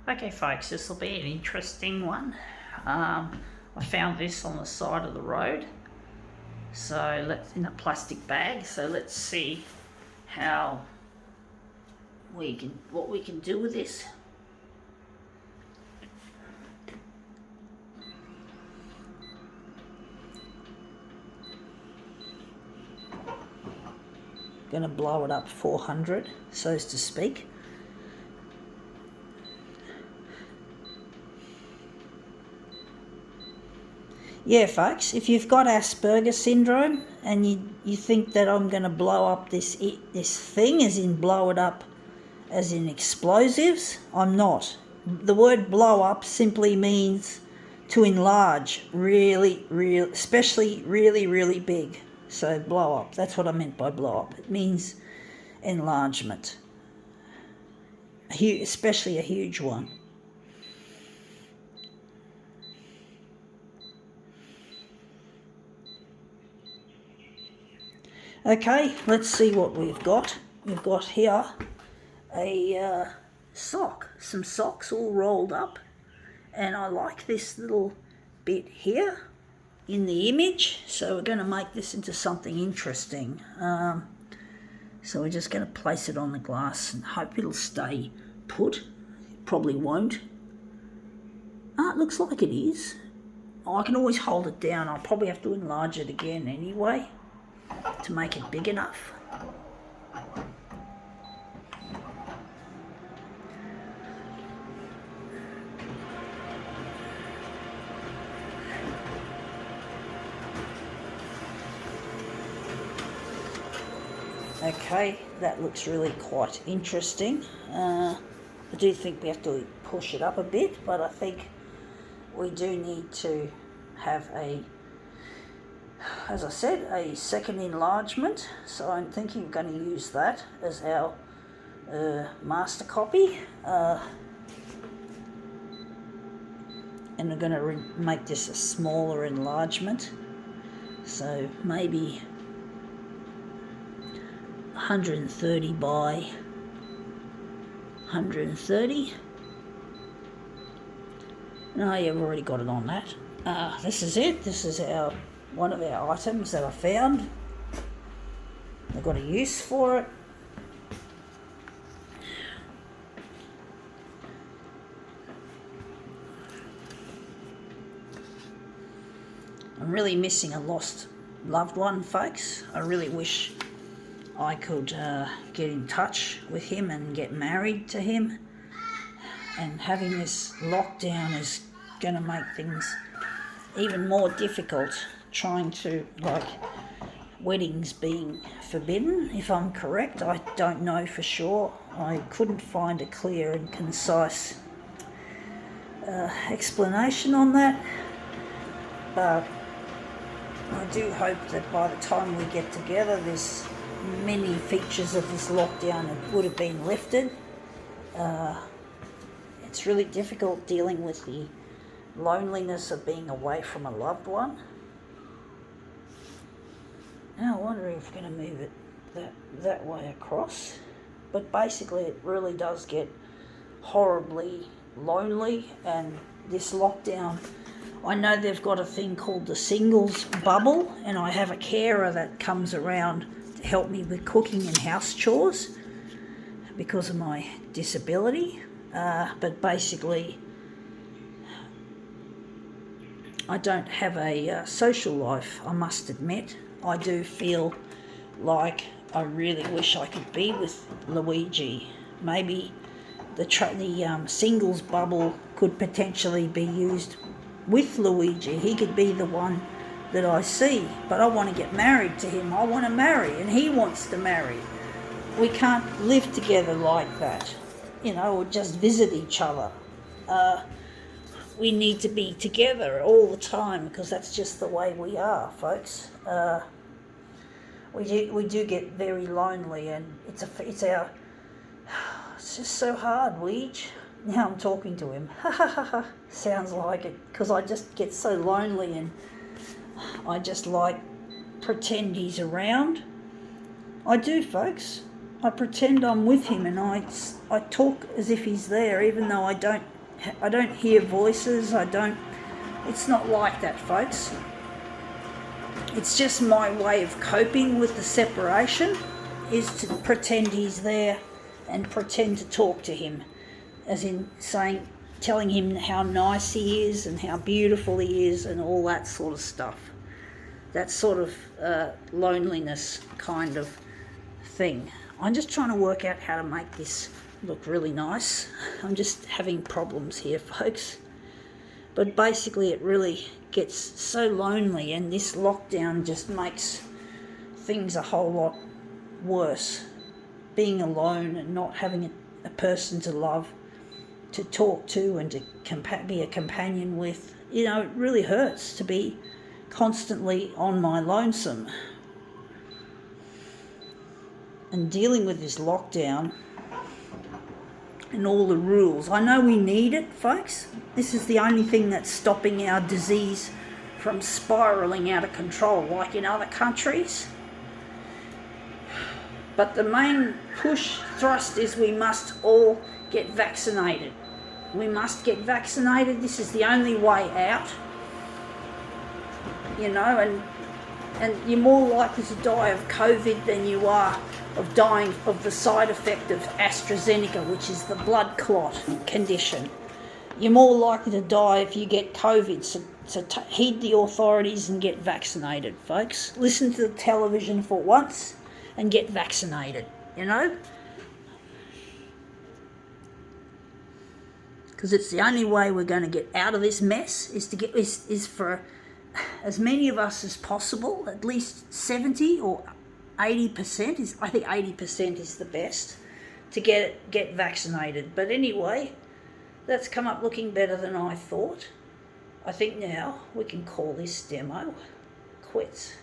Okay folks, this will be an interesting one. I found this on the side of the road, so let's in a plastic bag. So let's see what we can do with this. Gonna blow it up 400, so to speak. Yeah, folks, if you've got Asperger's syndrome and you think that I'm going to blow up this thing, as in blow it up as in explosives, I'm not. The word blow up simply means to enlarge, especially really big. So blow up, that's what I meant by blow up. It means enlargement, especially a huge one. Okay, let's see what we've got. We've got here a some socks all rolled up, and I like this little bit here in the image, so we're going to make this into something interesting. So we're just going to place it on the glass and hope it'll stay put. It probably won't. It looks like it is. I can always hold it down. I'll probably have to enlarge it again anyway to make it big enough. Okay, that looks really quite interesting. I do think we have to push it up a bit, but I think we do need to have as I said, a second enlargement. So I'm thinking we're going to use that as our master copy. And we're going to make this a smaller enlargement. So maybe 130 by 130. No, yeah, we've already got it on that. This is it. This is one of our items that I found. I've got a use for it. I'm really missing a lost loved one, folks. I really wish I could get in touch with him and get married to him. And having this lockdown is going to make things even more difficult, trying to, like, weddings being forbidden, if I'm correct. I don't know for sure. I couldn't find a clear and concise explanation on that, but I do hope that by the time we get together, many features of this lockdown would have been lifted. It's really difficult dealing with the loneliness of being away from a loved one. Now I'm wondering if we're going to move it that way across. But basically it really does get horribly lonely, and this lockdown, I know they've got a thing called the singles bubble, and I have a carer that comes around to help me with cooking and house chores because of my disability. But basically I don't have a social life, I must admit. I do feel like I really wish I could be with Luigi. Maybe the singles bubble could potentially be used with Luigi. He could be the one that I see, but I want to get married to him. I want to marry, and he wants to marry. We can't live together like that, or just visit each other. We need to be together all the time, because that's just the way we are, folks. We do get very lonely, and it's just so hard, Weege. Now I'm talking to him. Sounds like it, because I just get so lonely, and I just pretend he's around. I do, folks. I pretend I'm with him, and I talk as if he's there, even though I don't hear voices. It's not like that, folks. It's just my way of coping with the separation, is to pretend he's there and pretend to talk to him, as in telling him how nice he is and how beautiful he is and all that sort of stuff. That sort of loneliness kind of thing. I'm just trying to work out how to make this look really nice. I'm just having problems here, folks. But basically it really gets so lonely, and this lockdown just makes things a whole lot worse. Being alone and not having a person to love, to talk to, and to be a companion with. You know, it really hurts to be constantly on my lonesome. And dealing with this lockdown and all the rules. I know we need it, folks. This is the only thing that's stopping our disease from spiralling out of control like in other countries. But the main push thrust is we must all get vaccinated. We must get vaccinated. This is the only way out. You know, and you're more likely to die of COVID than you are of dying of the side effect of AstraZeneca, which is the blood clot condition. You're more likely to die if you get COVID, so heed the authorities and get vaccinated, folks. Listen to the television for once and get vaccinated, you know? Because it's the only way we're going to get out of this mess, is for as many of us as possible, at least 70 or 80%, I think 80% is the best, to get vaccinated. But anyway, that's come up looking better than I thought. I think now we can call this demo quits.